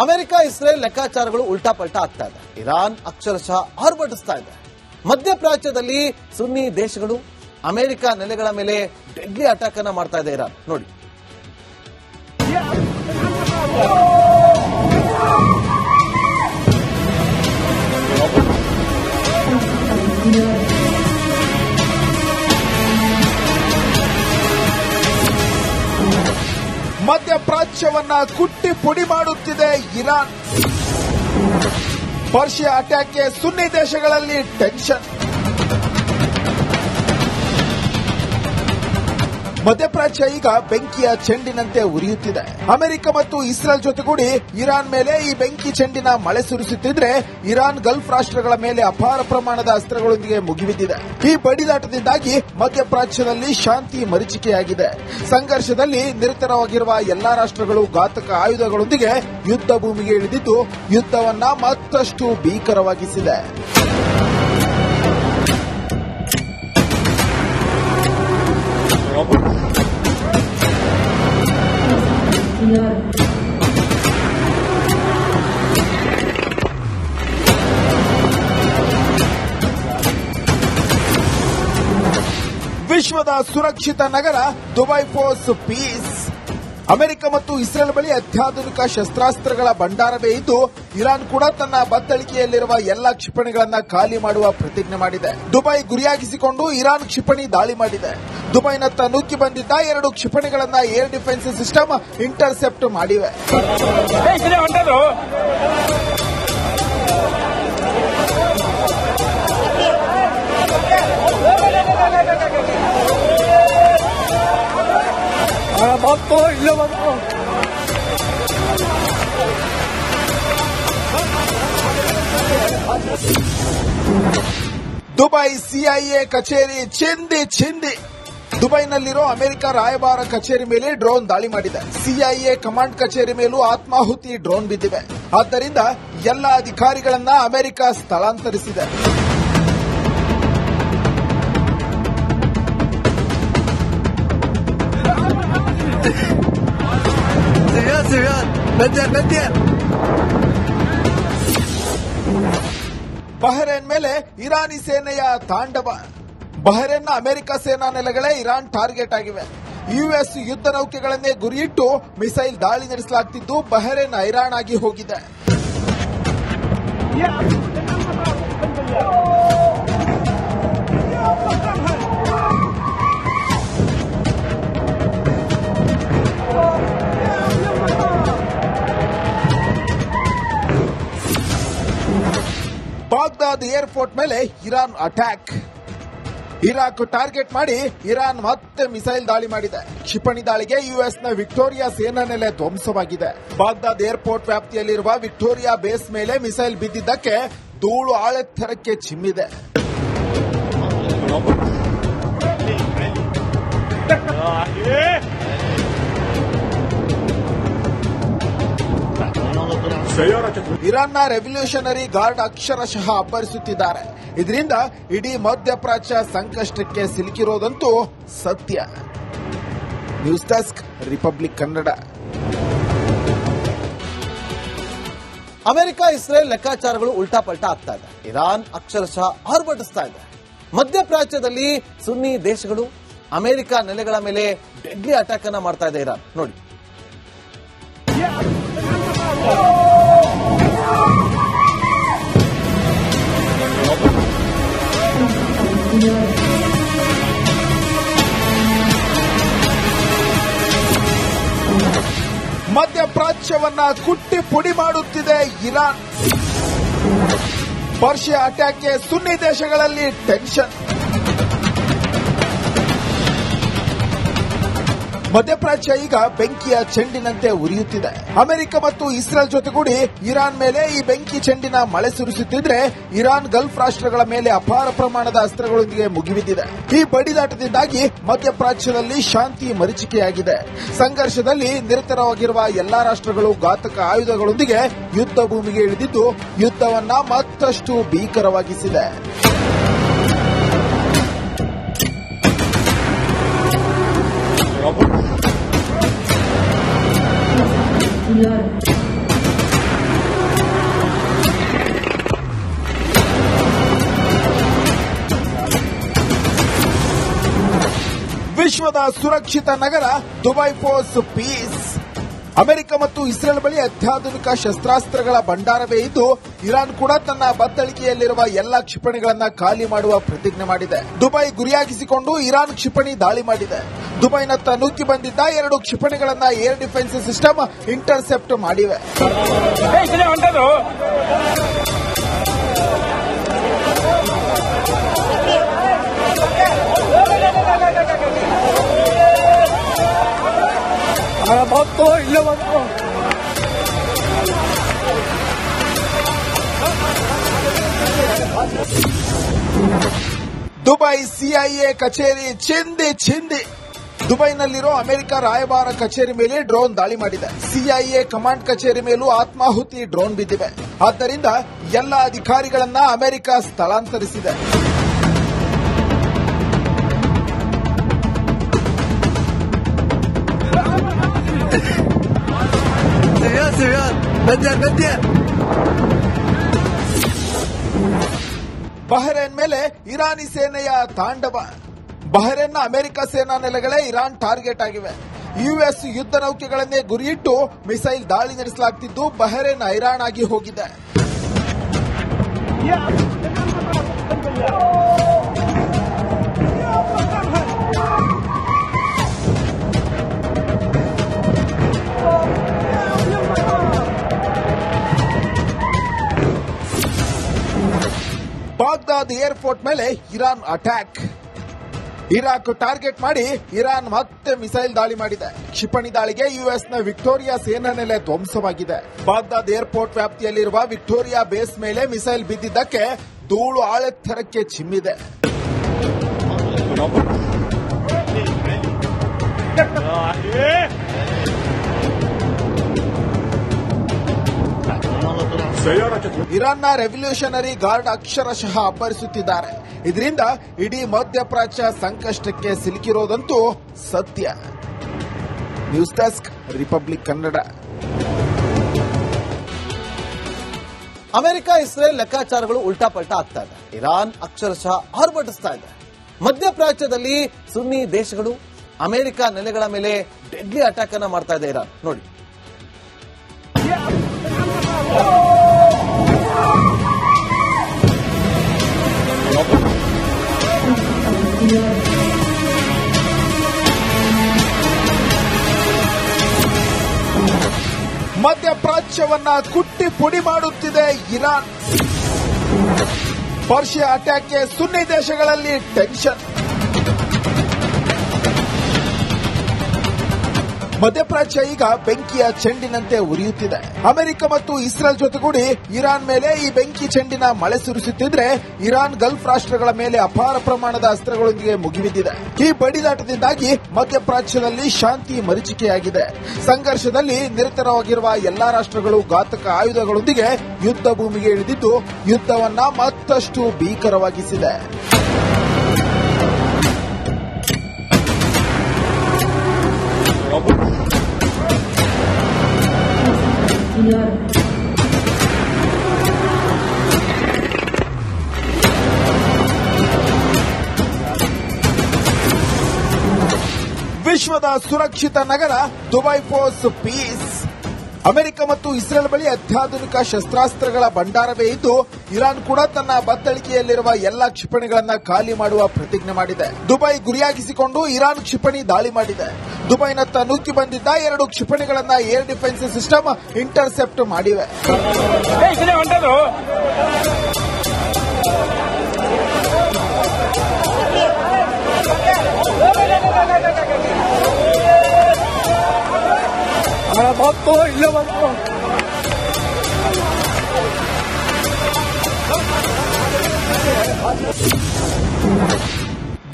America Israel ಲೆಕ್ಕಾಚಾರಗಳು ಉಲ್ಟಾ ಪಲ್ಟಾ ಆಗ್ತಾ ಇದೆ. ಇರಾನ್ ಅಕ್ಷರಶಃ ಆರ್ಭಟಿಸ್ತಾ ಇದೆ. ಮಧ್ಯಪ್ರಾಚ್ಯದಲ್ಲಿ ಸುನ್ನಿ ದೇಶಗಳು ಅಮೆರಿಕ ನೆಲೆಗಳ ಮೇಲೆ ಡೆಡ್ಲಿ ಅಟ್ಯಾಕ್ ಅನ್ನ ಮಾಡ್ತಾ ಇದೆ ಇರಾನ್. ನೋಡಿ, ಮಧ್ಯಪ್ರಾಚ್ಯವನ್ನ ಕುಟ್ಟಿ ಪುಡಿ ಮಾಡುತ್ತಿದೆ ಇರಾನ್. ಪರ್ಷಿಯಾ ಅಟ್ಯಾಕ್ಗೆ ಸುನ್ನಿ ದೇಶಗಳಲ್ಲಿ ಟೆನ್ಷನ್. ಮಧ್ಯಪ್ರಾಚ್ಯ ಈಗ ಬೆಂಕಿಯ ಚೆಂಡಿನಂತೆ ಉರಿಯುತ್ತಿದೆ. ಅಮೆರಿಕ ಮತ್ತು ಇಸ್ರೇಲ್ ಜೊತೆಗೂಡಿ ಇರಾನ್ ಮೇಲೆ ಈ ಬೆಂಕಿ ಚೆಂಡಿನ ಮಳೆ ಸುರಿಸುತ್ತಿದ್ರೆ, ಇರಾನ್ ಗಲ್ಫ್ ರಾಷ್ಟ್ರಗಳ ಮೇಲೆ ಅಪಾರ ಪ್ರಮಾಣದ ಅಸ್ತ್ರಗಳೊಂದಿಗೆ ಮುಗಿಬಿದ್ದಿದೆ. ಈ ಬಡಿದಾಟದಿಂದಾಗಿ ಮಧ್ಯಪ್ರಾಚ್ಯದಲ್ಲಿ ಶಾಂತಿ ಮರೀಚಿಕೆಯಾಗಿದೆ. ಸಂಘರ್ಷದಲ್ಲಿ ನಿರತರಾಗಿರುವ ಎಲ್ಲಾ ರಾಷ್ಟ್ರಗಳು ಘಾತಕ ಆಯುಧಗಳೊಂದಿಗೆ ಯುದ್ಧ ಭೂಮಿಗೆ ಇಳಿದಿದ್ದು, ಯುದ್ಧವನ್ನ ಮತ್ತಷ್ಟು ಭೀಕರವಾಗಿಸಿದೆ. ವಿಶ್ವದ ಸುರಕ್ಷಿತ ನಗರ ದುಬೈ ಫೋರ್ಸ್ ಪೀಸ್. ಅಮೆರಿಕ ಮತ್ತು ಇಸ್ರೇಲ್ ಬಳಿ ಅತ್ಯಾಧುನಿಕ ಶಸ್ತ್ರಾಸ್ತ್ರಗಳ ಭಂಡಾರವೇ ಇದ್ದು, ಇರಾನ್ ಕೂಡ ತನ್ನ ಬತ್ತಳಿಕೆಯಲ್ಲಿರುವ ಎಲ್ಲಾ ಕ್ಷಿಪಣಿಗಳನ್ನ ಖಾಲಿ ಮಾಡುವ ಪ್ರತಿಜ್ಞೆ ಮಾಡಿದೆ. ದುಬೈ ಗುರಿಯಾಗಿಸಿಕೊಂಡು ಇರಾನ್ ಕ್ಷಿಪಣಿ ದಾಳಿ ಮಾಡಿದೆ. ದುಬೈನತ್ತ ನುಗ್ಗಿ ಬಂದಿದ್ದ 2 ಕ್ಷಿಪಣಿಗಳನ್ನ ಏರ್ ಡಿಫೆನ್ಸ್ ಸಿಸ್ಟಮ್ ಇಂಟರ್ಸೆಪ್ಟ್ ಮಾಡಿವೆ. ದುಬೈ ಸಿಐಎ ಕಚೇರಿ ಚಿಂದಿ. ದುಬೈನಲ್ಲಿರೋ ಅಮೆರಿಕ ರಾಯಭಾರ ಕಚೇರಿ ಮೇಲೆ ಡ್ರೋನ್ ದಾಳಿ ಮಾಡಿದೆ. ಸಿಐಎ ಕಮಾಂಡ್ ಕಚೇರಿ ಮೇಲೂ ಆತ್ಮಾಹುತಿ ಡ್ರೋನ್ ಬಿದ್ದಿವೆ. ಆದ್ದರಿಂದ ಎಲ್ಲ ಅಧಿಕಾರಿಗಳನ್ನ ಅಮೆರಿಕ ಸ್ಥಳಾಂತರಿಸಿದೆ. ಬಹರೇನ್ ಮೇಲೆ ಇರಾನಿ ಸೇನೆಯ ತಾಂಡವ. ಬಹರೇನ್ನ ಅಮೆರಿಕ ಸೇನಾ ನೆಲೆಗಳೇ ಇರಾನ್ ಟಾರ್ಗೆಟ್ ಆಗಿವೆ. ಯುಎಸ್ ಯುದ್ಧ ನೌಕೆಗಳನ್ನೇ ಗುರಿಯಿಟ್ಟು ಮಿಸೈಲ್ ದಾಳಿ ನಡೆಸಲಾಗುತ್ತಿದ್ದು, ಬಹರೇನ್ ಹೈರಾಣಾಗಿ ಹೋಗಿದೆ. ಬಾಗ್ದಾದ್ ಏರ್ಪೋರ್ಟ್ ಮೇಲೆ ಇರಾನ್ ಅಟ್ಯಾಕ್. ಇರಾಕ್ ಟಾರ್ಗೆಟ್ ಮಾಡಿ ಇರಾನ್ ಮತ್ತೆ ಮಿಸೈಲ್ ದಾಳಿ ಮಾಡಿದೆ. ಕ್ಷಿಪಣಿ ದಾಳಿಗೆ ಯುಎಸ್ನ ವಿಕ್ಟೋರಿಯಾ ಸೇನಾ ನೆಲೆ ಧ್ವಂಸವಾಗಿದೆ. ಬಾಗ್ದಾದ್ ಏರ್ಪೋರ್ಟ್ ವ್ಯಾಪ್ತಿಯಲ್ಲಿರುವ ವಿಕ್ಟೋರಿಯಾ ಬೇಸ್ ಮೇಲೆ ಮಿಸೈಲ್ ಬಿದ್ದಿದ್ದಕ್ಕೆ ಧೂಳು ಆಳೆತ್ತರಕ್ಕೆ ಚಿಮ್ಮಿದೆ. ಇರಾನ್ನ ರೆವಲ್ಯೂಷನರಿ ಗಾರ್ಡ್ ಅಕ್ಷರಶಃ ಅಬ್ಬರಿಸುತ್ತಿದ್ದಾರೆ. ಇದರಿಂದ ಇಡೀ ಮಧ್ಯಪ್ರಾಚ್ಯ ಸಂಕಷ್ಟಕ್ಕೆ ಸಿಲುಕಿರೋದಂತೂ ಸತ್ಯ. News desk, republic Kannada. America Israel ಲೆಕ್ಕಾಚಾರಗಳು ಉಲ್ಟಾ ಪಲ್ಟಾ ಆಗ್ತಾ ಇದೆ. ಇರಾನ್ ಅಕ್ಷರಶಃ ಆರ್ಭಟಿಸ್ತಾ ಇದೆ. ಮಧ್ಯಪ್ರಾಚ್ಯದಲ್ಲಿ ಸುನ್ನಿ ದೇಶಗಳು ಅಮೆರಿಕ ನೆಲೆಗಳ ಮೇಲೆ ಡೆಡ್ಲಿ ಅಟ್ಯಾಕ್ ಅನ್ನ ಮಾಡ್ತಾ ಇದೆ ಇರಾನ್. ನೋಡಿ, ಮಧ್ಯಪ್ರಾಚ್ಯವನ್ನ ಕುಟ್ಟಿ ಪುಡಿ ಮಾಡುತ್ತಿದೆ ಇರಾನ್. ಪರ್ಷಿಯಾ ಅಟ್ಯಾಕ್ಗೆ ಸುನ್ನಿ ದೇಶಗಳಲ್ಲಿ ಟೆನ್ಷನ್. ಮಧ್ಯಪ್ರಾಚ್ಯ ಈಗ ಬೆಂಕಿಯ ಚೆಂಡಿನಂತೆ ಉರಿಯುತ್ತಿದೆ. ಅಮೆರಿಕ ಮತ್ತು ಇಸ್ರೇಲ್ ಜೊತೆಗೂಡಿ ಇರಾನ್ ಮೇಲೆ ಈ ಬೆಂಕಿ ಚೆಂಡಿನ ಮಳೆ ಸುರಿಸುತ್ತಿದ್ರೆ, ಇರಾನ್ ಗಲ್ಫ್ ರಾಷ್ಟ್ರಗಳ ಮೇಲೆ ಅಪಾರ ಪ್ರಮಾಣದ ಅಸ್ತ್ರಗಳೊಂದಿಗೆ ಮುಗಿಬಿದ್ದಿದೆ. ಈ ಬಡಿದಾಟದಿಂದಾಗಿ ಮಧ್ಯಪ್ರಾಚ್ಯದಲ್ಲಿ ಶಾಂತಿ ಮರೀಚಿಕೆಯಾಗಿದೆ. ಸಂಘರ್ಷದಲ್ಲಿ ನಿರತರಾಗಿರುವ ಎಲ್ಲಾ ರಾಷ್ಟ್ರಗಳು ಘಾತಕ ಆಯುಧಗಳೊಂದಿಗೆ ಯುದ್ಧ ಭೂಮಿಗೆ ಇಳಿದಿದ್ದು, ಯುದ್ಧವನ್ನ ಮತ್ತಷ್ಟು ಭೀಕರವಾಗಿಸಿದೆ. Yeah. ವಿಶ್ವದ ಸುರಕ್ಷಿತ ನಗರ ದುಬೈ ಫೋರ್ಸ್ ಪೀಸ್. ಅಮೆರಿಕ ಮತ್ತು ಇಸ್ರೇಲ್ ಬಳಿ ಅತ್ಯಾಧುನಿಕ ಶಸ್ತ್ರಾಸ್ತ್ರಗಳ ಭಂಡಾರವೇ ಇದ್ದು, ಇರಾನ್ ಕೂಡ ತನ್ನ ಬತ್ತಳಿಕೆಯಲ್ಲಿರುವ ಎಲ್ಲಾ ಕ್ಷಿಪಣಿಗಳನ್ನ ಖಾಲಿ ಮಾಡುವ ಪ್ರತಿಜ್ಞೆ ಮಾಡಿದೆ. ದುಬೈ ಗುರಿಯಾಗಿಸಿಕೊಂಡು ಇರಾನ್ ಕ್ಷಿಪಣಿ ದಾಳಿ ಮಾಡಿದೆ. ದುಬೈನತ್ತ ನುಗ್ಗಿ ಬಂದಿದ್ದ 2 ಕ್ಷಿಪಣಿಗಳನ್ನ ಏರ್ ಡಿಫೆನ್ಸ್ ಸಿಸ್ಟಮ್ ಇಂಟರ್ಸೆಪ್ಟ್ ಮಾಡಿವೆ. ದುಬೈ ಸಿಐಎ ಕಚೇರಿ ಚಿಂದಿ. ದುಬೈನಲ್ಲಿರೋ ಅಮೆರಿಕ ರಾಯಭಾರ ಕಚೇರಿ ಮೇಲೆ ಡ್ರೋನ್ ದಾಳಿ ಮಾಡಿದೆ. ಸಿಐಎ ಕಮಾಂಡ್ ಕಚೇರಿ ಮೇಲೂ ಆತ್ಮಾಹುತಿ ಡ್ರೋನ್ ಬಿದ್ದಿವೆ. ಆದ್ದರಿಂದ ಎಲ್ಲ ಅಧಿಕಾರಿಗಳನ್ನ ಅಮೆರಿಕ ಸ್ಥಳಾಂತರಿಸಿದೆ. ಬಹರೇನ್ ಮೇಲೆ ಇರಾನಿ ಸೇನೆಯ ತಾಂಡವ. ಬಹರೇನ್ನ ಅಮೆರಿಕ ಸೇನಾ ನೆಲೆಗಳೇ ಇರಾನ್ ಟಾರ್ಗೆಟ್ ಆಗಿವೆ. ಯುಎಸ್ ಯುದ್ಧ ನೌಕೆಗಳನ್ನೇ ಗುರಿಯಿಟ್ಟು ಮಿಸೈಲ್ ದಾಳಿ ನಡೆಸಲಾಗುತ್ತಿದ್ದು, ಬಹರೇನ್ ಹೈರಾಣಾಗಿ ಹೋಗಿದೆ. ಬಾಗ್ದಾದ್ ಏರ್ಪೋರ್ಟ್ ಮೇಲೆ ಇರಾನ್ ಅಟ್ಯಾಕ್. ಇರಾಕ್ ಟಾರ್ಗೆಟ್ ಮಾಡಿ ಇರಾನ್ ಮತ್ತೆ ಮಿಸೈಲ್ ದಾಳಿ ಮಾಡಿದೆ. ಕ್ಷಿಪಣಿ ದಾಳಿಗೆ ಯುಎಸ್ನ ವಿಕ್ಟೋರಿಯಾ ಸೇನಾ ನೆಲೆ ಧ್ವಂಸವಾಗಿದೆ. ಬಾಗ್ದಾದ್ ಏರ್ಪೋರ್ಟ್ ವ್ಯಾಪ್ತಿಯಲ್ಲಿರುವ ವಿಕ್ಟೋರಿಯಾ ಬೇಸ್ ಮೇಲೆ ಮಿಸೈಲ್ ಬಿದ್ದಿದ್ದಕ್ಕೆ ಧೂಳು ಆಳೆತ್ತರಕ್ಕೆ ಚಿಮ್ಮಿದೆ. ಇರಾನ್ನ ರೆವಲ್ಯೂಷನರಿ ಗಾರ್ಡ್ ಅಕ್ಷರಶಃ ಅಬ್ಬರಿಸುತ್ತಿದ್ದಾರೆ. ಇದರಿಂದ ಇಡೀ ಮಧ್ಯಪ್ರಾಚ್ಯ ಸಂಕಷ್ಟಕ್ಕೆ ಸಿಲುಕಿರೋದಂತೂ ಸತ್ಯ. News desk, republic Kannada. America Israel ಲೆಕ್ಕಾಚಾರಗಳು ಉಲ್ಟಾಪಲ್ಟಾ ಆಗ್ತಾ ಇದೆ. ಇರಾನ್ ಅಕ್ಷರಶಃ ಆರ್ಭಟಿಸ್ತಾ ಇದೆ. ಮಧ್ಯಪ್ರಾಚ್ಯದಲ್ಲಿ ಸುನ್ನಿ ದೇಶಗಳು ಅಮೆರಿಕ ನೆಲೆಗಳ ಮೇಲೆ ಡೆಡ್ಲಿ ಅಟ್ಯಾಕ್ ಅನ್ನ ಮಾಡ್ತಾ ಇದೆ ಇರಾನ್. ನೋಡಿ, ಮಧ್ಯಪ್ರಾಚ್ಯವನ್ನ ಕುಟ್ಟಿ ಪುಡಿ ಮಾಡುತ್ತಿದೆ ಇರಾನ್. ಪರ್ಷಿಯಾ ಅಟ್ಯಾಕ್ಗೆ ಸುನ್ನಿ ದೇಶಗಳಲ್ಲಿ ಟೆನ್ಷನ್. ಮಧ್ಯಪ್ರಾಚ್ಯ ಈಗ ಬೆಂಕಿಯ ಚೆಂಡಿನಂತೆ ಉರಿಯುತ್ತಿದೆ. ಅಮೆರಿಕ ಮತ್ತು ಇಸ್ರೇಲ್ ಜೊತೆಗೂಡಿ ಇರಾನ್ ಮೇಲೆ ಈ ಬೆಂಕಿ ಚೆಂಡಿನ ಮಳೆ ಸುರಿಸುತ್ತಿದ್ರೆ, ಇರಾನ್ ಗಲ್ಫ್ ರಾಷ್ಟ್ರಗಳ ಮೇಲೆ ಅಪಾರ ಪ್ರಮಾಣದ ಅಸ್ತ್ರಗಳೊಂದಿಗೆ ಮುಗಿಬಿದ್ದಿದೆ. ಈ ಬಡಿದಾಟದಿಂದಾಗಿ ಮಧ್ಯಪ್ರಾಚ್ಯದಲ್ಲಿ ಶಾಂತಿ ಮರೀಚಿಕೆಯಾಗಿದೆ. ಸಂಘರ್ಷದಲ್ಲಿ ನಿರತರಾಗಿರುವ ಎಲ್ಲಾ ರಾಷ್ಟ್ರಗಳು ಘಾತಕ ಆಯುಧಗಳೊಂದಿಗೆ ಯುದ್ಧ ಭೂಮಿಗೆ ಇಳಿದಿದ್ದು, ಯುದ್ಧವನ್ನ ಮತ್ತಷ್ಟು ಭೀಕರವಾಗಿಸಿದೆ. ವಿಶ್ವದ ಸುರಕ್ಷಿತ ನಗರ ದುಬೈ ಫೋರ್ಸ್ ಪೀಸ್. ಅಮೆರಿಕ ಮತ್ತು ಇಸ್ರೇಲ್ ಬಳಿ ಅತ್ಯಾಧುನಿಕ ಶಸ್ತ್ರಾಸ್ತ್ರಗಳ ಭಂಡಾರವೇ ಇದ್ದು, ಇರಾನ್ ಕೂಡ ತನ್ನ ಬತ್ತಳಿಕೆಯಲ್ಲಿರುವ ಎಲ್ಲಾ ಕ್ಷಿಪಣಿಗಳನ್ನ ಖಾಲಿ ಮಾಡುವ ಪ್ರತಿಜ್ಞೆ ಮಾಡಿದೆ. ದುಬೈ ಗುರಿಯಾಗಿಸಿಕೊಂಡು ಇರಾನ್ ಕ್ಷಿಪಣಿ ದಾಳಿ ಮಾಡಿದೆ. ದುಬೈನತ್ತ ನುಗ್ಗಿ ಬಂದಿದ್ದ 2 ಕ್ಷಿಪಣಿಗಳನ್ನ ಏರ್ ಡಿಫೆನ್ಸ್ ಸಿಸ್ಟಮ್ ಇಂಟರ್ಸೆಪ್ಟ್ ಮಾಡಿವೆ.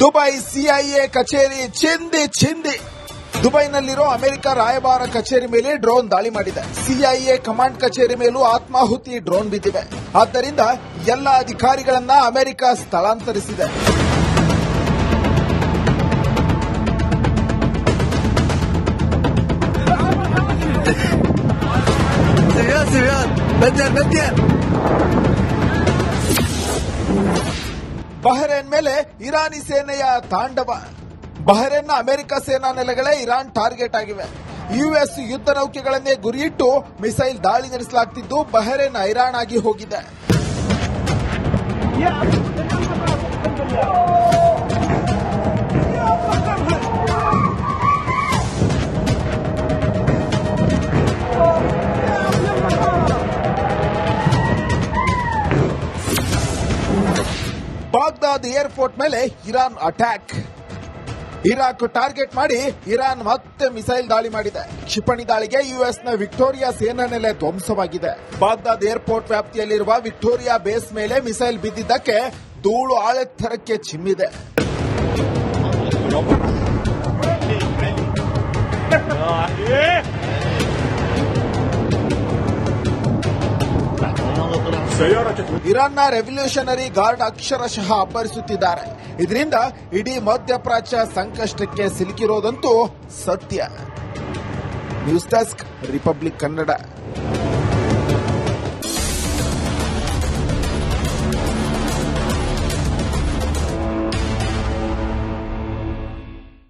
ದುಬೈ ಸಿಐಎ ಕಚೇರಿ ಚಿಂದಿ. ದುಬೈನಲ್ಲಿರೋ ಅಮೆರಿಕ ರಾಯಭಾರ ಕಚೇರಿ ಮೇಲೆ ಡ್ರೋನ್ ದಾಳಿ ಮಾಡಿದೆ. ಸಿಐಎ ಕಮಾಂಡ್ ಕಚೇರಿ ಮೇಲೂ ಆತ್ಮಾಹುತಿ ಡ್ರೋನ್ ಬಿದ್ದಿವೆ. ಆದ್ದರಿಂದ ಎಲ್ಲ ಅಧಿಕಾರಿಗಳನ್ನ ಅಮೆರಿಕ ಸ್ಥಳಾಂತರಿಸಿದೆ. ಬಹರೇನ್ ಮೇಲೆ ಇರಾನಿ ಸೇನೆಯ ತಾಂಡವ. ಬಹರೇನ್ನ ಅಮೆರಿಕ ಸೇನಾ ನೆಲೆಗಳೇ ಇರಾನ್ ಟಾರ್ಗೆಟ್ ಆಗಿವೆ. ಯುಎಸ್ ಯುದ್ಧ ನೌಕೆಗಳನ್ನೇ ಗುರಿಯಿಟ್ಟು ಮಿಸೈಲ್ ದಾಳಿ ನಡೆಸಲಾಗುತ್ತಿದ್ದು ಬಹರೇನ್ ಹೈರಾಣಾಗಿ ಹೋಗಿದೆ. ಬಾಗ್ದಾದ್ ಏರ್ಪೋರ್ಟ್ ಮೇಲೆ ಇರಾನ್ ಅಟ್ಯಾಕ್. ಇರಾಕ್ ಟಾರ್ಗೆಟ್ ಮಾಡಿ ಇರಾನ್ ಮತ್ತೆ ಮಿಸೈಲ್ ದಾಳಿ ಮಾಡಿದೆ. ಕ್ಷಿಪಣಿ ದಾಳಿಗೆ ಯುಎಸ್ನ ವಿಕ್ಟೋರಿಯಾ ಸೇನಾ ನೆಲೆ ಧ್ವಂಸವಾಗಿದೆ. ಬಾಗ್ದಾದ್ ಏರ್ಪೋರ್ಟ್ ವ್ಯಾಪ್ತಿಯಲ್ಲಿರುವ ವಿಕ್ಟೋರಿಯಾ ಬೇಸ್ ಮೇಲೆ ಮಿಸೈಲ್ ಬಿದ್ದಿದ್ದಕ್ಕೆ ಧೂಳು ಆಳೆತ್ತರಕ್ಕೆ ಚಿಮ್ಮಿದೆ. ಇರಾನ್ನ ರೆವಲ್ಯೂಷನರಿ ಗಾರ್ಡ್ ಅಕ್ಷರಶಃ ಅಬ್ಬರಿಸುತ್ತಿದ್ದಾರೆ. ಇದರಿಂದ ಇಡೀ ಮಧ್ಯಪ್ರಾಚ್ಯ ಸಂಕಷ್ಟಕ್ಕೆ ಸಿಲುಕಿರೋದಂತೂ ಸತ್ಯ. News desk, republic Kannada.